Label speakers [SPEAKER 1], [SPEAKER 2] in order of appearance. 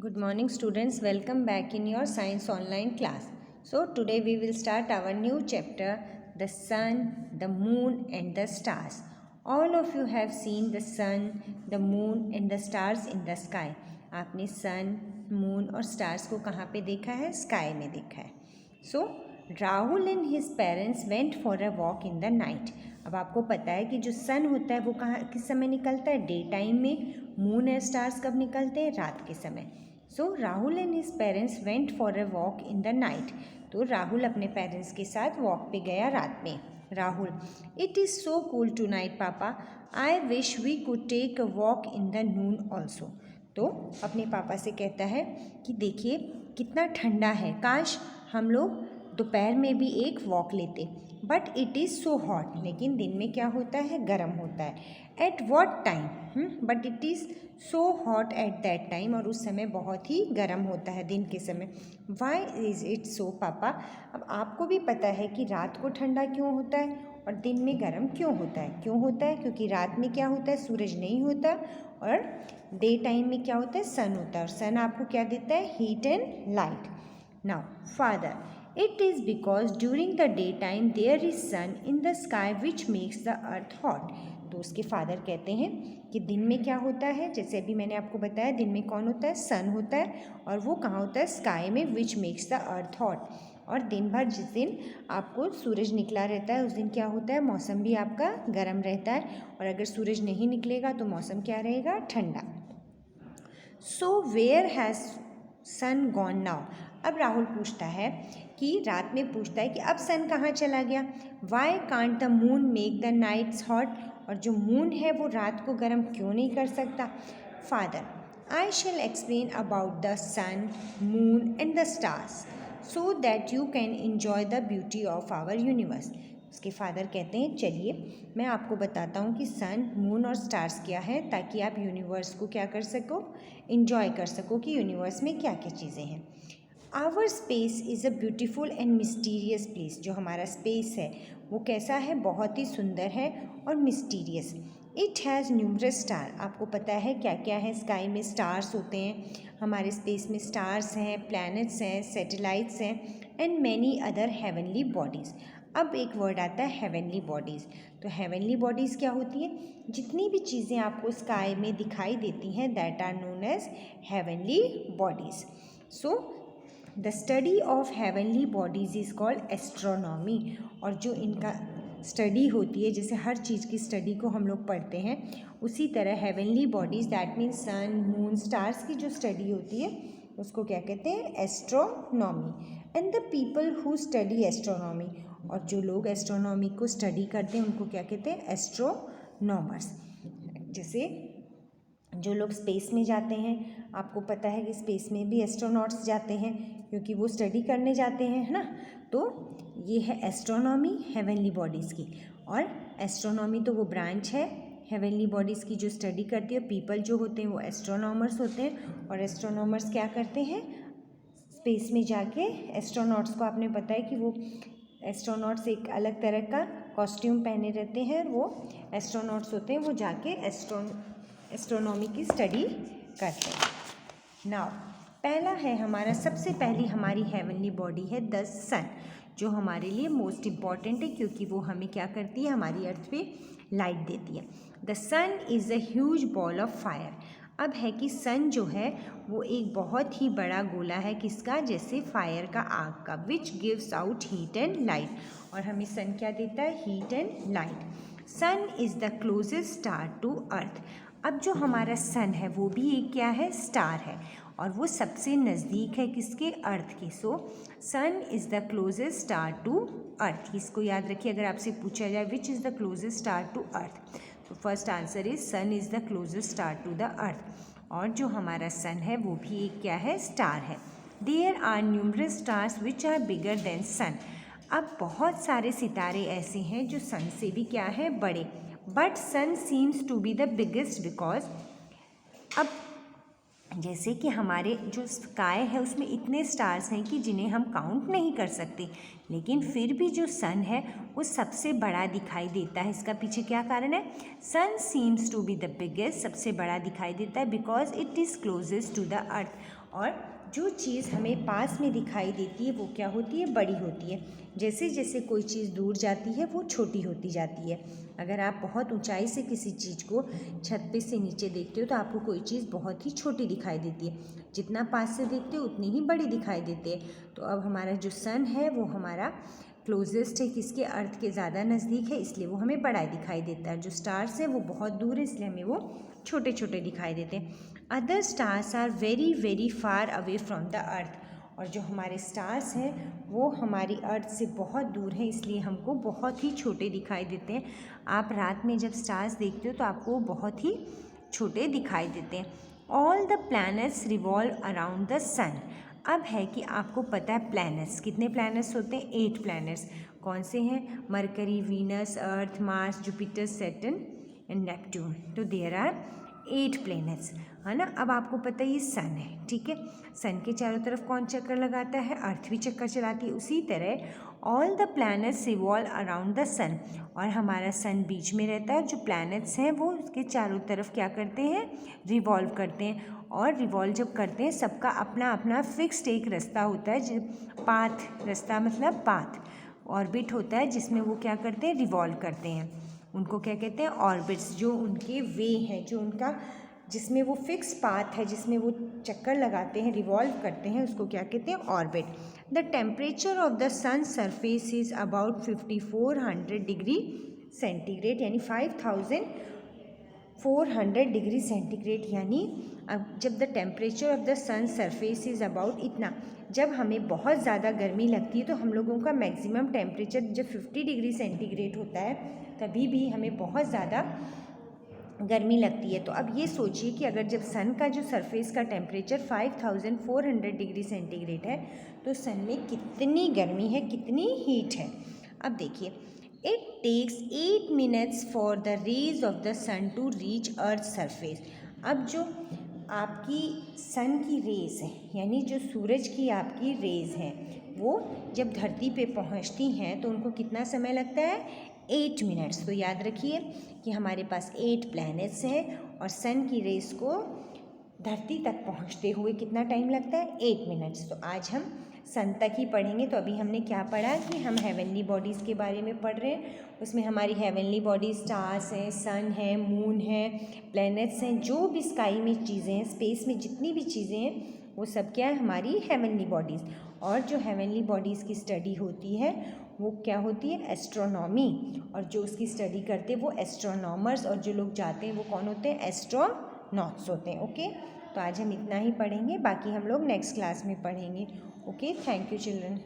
[SPEAKER 1] Good morning students, welcome back in your science online class. So today we will start our new chapter, the sun, the moon and the stars. All of you have seen the sun, the moon and the stars in the sky. आपने sun, moon और stars को कहाँ पे देखा है? Sky में देखा है. So Rahul and his parents went for a walk in the night. अब आपको पता है कि जो सन होता है वो कहाँ किस समय निकलता है? डे टाइम में. मून और स्टार्स कब निकलते हैं? रात के समय. So Rahul and his parents went for a walk in the night. तो राहुल अपने पेरेंट्स के साथ वॉक पे गया रात में. Rahul, it is so cool tonight पापा, I wish we could take a walk in the noon also. तो अपने पापा से कहता है कि देखिए कितना ठंडा है, काश हम लोग दोपहर में भी एक वॉक लेते. But it is so hot, लेकिन दिन में क्या होता है? गर्म होता है. At what time? But it is so hot at that time, और उस समय बहुत ही गर्म होता है दिन के समय. वाई इज़ इट सो पापा? अब आपको भी पता है कि रात को ठंडा क्यों होता है और दिन में गर्म क्यों होता है. क्यों होता है? क्योंकि रात में क्या होता है? सूरज नहीं होता, और डे टाइम में क्या होता है? सन होता है, और सन आपको क्या देता है? Heat and light. Now father, it is because during the daytime there is sun in the sky which makes the earth hot. तो उसके फादर कहते हैं कि दिन में क्या होता है? जैसे अभी मैंने आपको बताया, दिन में कौन होता है? सन होता है, और वो कहाँ होता है? स्काई में, which makes the earth hot. और दिन भर जिस दिन आपको सूरज निकला रहता है उस दिन क्या होता है? मौसम भी आपका गर्म रहता है, और अगर सूरज नहीं निकलेगा तो मौसम क्या रहेगा? ठंडा. So where has sun gone now? अब राहुल पूछता है कि रात में पूछता है कि अब सन कहाँ चला गया. Why can't the moon make the nights hot? और जो मून है वो रात को गर्म क्यों नहीं कर सकता? Father, I shall explain about the sun, moon and the stars so that you can enjoy the beauty of our universe. उसके फादर कहते हैं चलिए मैं आपको बताता हूँ कि सन, मून और स्टार्स क्या है, ताकि आप यूनिवर्स को क्या कर सको? एंजॉय कर सको कि यूनिवर्स में क्या क्या चीज़ें हैं. Our space is a beautiful and mysterious place. जो हमारा स्पेस है वो कैसा है? बहुत ही सुंदर है और mysterious. It has numerous star. आपको पता है क्या क्या है? स्काई में स्टार्स होते हैं, हमारे स्पेस में स्टार्स हैं, प्लैनेट्स हैं, सैटेलाइट्स हैं, and many other heavenly bodies. अब एक वर्ड आता है हेवनली बॉडीज़. तो हेवनली बॉडीज़ क्या होती है? जितनी भी चीज़ें आपको स्काई में दिखाई देती हैं, that are known as heavenly bodies. So the study of heavenly bodies is called astronomy. और जो इनका स्टडी होती है, जैसे हर चीज़ की स्टडी को हम लोग पढ़ते हैं, उसी तरह heavenly bodies, that means sun, moon, stars की जो स्टडी होती है उसको क्या कहते हैं? Astronomy. And the people who study astronomy, और जो लोग एस्ट्रोनॉमी को स्टडी करते हैं उनको क्या कहते हैं? एस्ट्रोनॉमर्स. जैसे जो लोग स्पेस में जाते हैं, आपको पता है कि स्पेस में भी एस्ट्रोनॉट्स जाते हैं क्योंकि वो स्टडी करने जाते हैं, है ना. तो ये है एस्ट्रोनॉमी हेवनली बॉडीज़ की. और एस्ट्रोनॉमी तो वो ब्रांच है हेवनली बॉडीज़ की जो स्टडी करती है. पीपल जो होते हैं वो एस्ट्रोनॉमर्स होते हैं, और एस्ट्रोनॉमर्स क्या करते हैं? स्पेस में जाके एस्ट्रोनॉट्स को, आपने पता है कि वो एस्ट्रोनॉट्स एक अलग तरह का कॉस्ट्यूम पहने रहते हैं, वो एस्ट्रोनॉट्स होते हैं, वो जाके एस्ट्रोनॉमी की स्टडी करते हैं. नाउ पहला है हमारा, सबसे पहली हमारी हेवनली बॉडी है द सन, जो हमारे लिए मोस्ट इम्पॉर्टेंट है क्योंकि वो हमें क्या करती है? हमारी अर्थ पे लाइट देती है. The sun is a huge ball of fire. अब है कि सन जो है वो एक बहुत ही बड़ा गोला है, किसका? जैसे फायर का, आग का, which gives out heat and light. और हमें सन क्या देता है? Heat and light. Sun is the closest star to earth. अब जो हमारा सन है वो भी एक क्या है? स्टार है, और वो सबसे नज़दीक है किसके? अर्थ के. So sun is the closest star to earth. इसको याद रखिए, अगर आपसे पूछा जाए which is the closest star to earth, तो first answer is sun is the closest star to the earth. और जो हमारा सन है वो भी एक क्या है? स्टार है. There are numerous stars which are bigger than sun. अब बहुत सारे सितारे ऐसे हैं जो सन से भी क्या है? बड़े. But sun seems to be the biggest because, अब जैसे कि हमारे जो स्काई है उसमें इतने स्टार्स हैं कि जिन्हें हम काउंट नहीं कर सकते, लेकिन फिर भी जो सन है वो सबसे बड़ा दिखाई देता है। इसका पीछे क्या कारण है? Sun seems to be the biggest, सबसे बड़ा दिखाई देता है because it is closest to the earth. और जो चीज़ हमें पास में दिखाई देती है वो क्या होती है? बड़ी होती है। जैसे जैसे कोई चीज़ दूर जाती है वो छोटी होती जाती है। अगर आप बहुत ऊंचाई से किसी चीज़ को छत पे से नीचे देखते हो तो आपको कोई चीज़ बहुत ही छोटी दिखाई देती है, जितना पास से देखते हो उतनी ही बड़ी दिखाई देती है। तो अब हमारा जो सन है वो हमारा क्लोजेस्ट है, किसके? अर्थ के ज़्यादा नज़दीक है, इसलिए वो हमें बड़ा दिखाई देता है। जो स्टार्स है वो बहुत दूर है, इसलिए हमें वो छोटे छोटे दिखाई देते हैं। Other stars are very very far away from the earth, और जो हमारे स्टार्स हैं वो हमारी अर्थ से बहुत दूर हैं, इसलिए हमको बहुत ही छोटे दिखाई देते हैं। आप रात में जब स्टार्स देखते हो तो आपको बहुत ही छोटे दिखाई देते हैं। All the planets revolve around the sun. अब है कि आपको पता है प्लैनेट्स, कितने प्लैनेट्स होते हैं? 8 प्लैनेट्स। कौन से हैं? Mercury, Venus, earth, Mars, Jupiter, Saturn and Neptune. तो देयर आर 8 प्लैनेट्स, है ना। अब आपको पता है ये सन है, ठीक है। सन के चारों तरफ कौन चक्कर लगाता है? अर्थ भी चक्कर चलाती है। उसी तरह all the planets revolve around the sun, और हमारा सन बीच में रहता है। जो प्लैनेट्स हैं वो उसके चारों तरफ क्या करते हैं? रिवॉल्व करते हैं। और रिवॉल्व जब करते हैं सबका अपना अपना फिक्स्ड एक रास्ता होता है, पाथ, रास्ता मतलब पाथ, ऑर्बिट होता है जिसमें वो क्या करते हैं? रिवॉल्व करते हैं। उनको क्या कहते हैं? ऑर्बिट्स। जो उनके वे हैं, जो उनका जिसमें वो फिक्स पाथ है, जिसमें वो चक्कर लगाते हैं, रिवॉल्व करते हैं, उसको क्या कहते हैं? Orbit. The temperature of the sun surface is about 5400 degree centigrade, यानी 5400 डिग्री सेंटीग्रेड। यानी अब जब the temperature of the sun surface is about इतना, जब हमें बहुत ज़्यादा गर्मी लगती है तो हम लोगों का मैक्सिमम टेम्परेचर जब 50 डिग्री सेंटीग्रेड होता है तभी भी हमें बहुत ज़्यादा गर्मी लगती है। तो अब ये सोचिए कि अगर जब सन का जो सरफेस का टेम्परेचर 5400 डिग्री सेंटीग्रेड है तो सन में कितनी गर्मी है, कितनी हीट है। अब देखिए, it takes 8 minutes for the rays of the sun to reach earth surface. अब जो आपकी सन की रेज है, यानी जो सूरज की आपकी रेज हैं, वो जब धरती पे पहुंचती हैं तो उनको कितना समय लगता है? 8 मिनट्स। तो याद रखिए कि हमारे पास 8 प्लैनेट्स हैं और सन की रेस को धरती तक पहुंचते हुए कितना टाइम लगता है? 8 मिनट्स। तो आज हम सन तक ही पढ़ेंगे। तो अभी हमने क्या पढ़ा कि हम हेवनली बॉडीज़ के बारे में पढ़ रहे हैं। उसमें हमारी हेवनली बॉडी स्टार्स हैं, सन है, मून है, प्लैनेट्स हैं, जो भी स्काई में चीज़ें हैं, स्पेस में जितनी भी चीज़ें हैं वो सब क्या है? हमारी हेवनली बॉडीज़। और जो हेवनली बॉडीज़ की स्टडी होती है वो क्या होती है? एस्ट्रोनॉमी। और जो उसकी स्टडी करते हैं वो एस्ट्रोनॉमर्स, और जो लोग जाते हैं वो कौन होते हैं? एस्ट्रोनॉट्स होते हैं। ओके, तो आज हम इतना ही पढ़ेंगे, बाकी हम लोग नेक्स्ट क्लास में पढ़ेंगे। Okay, thank you children.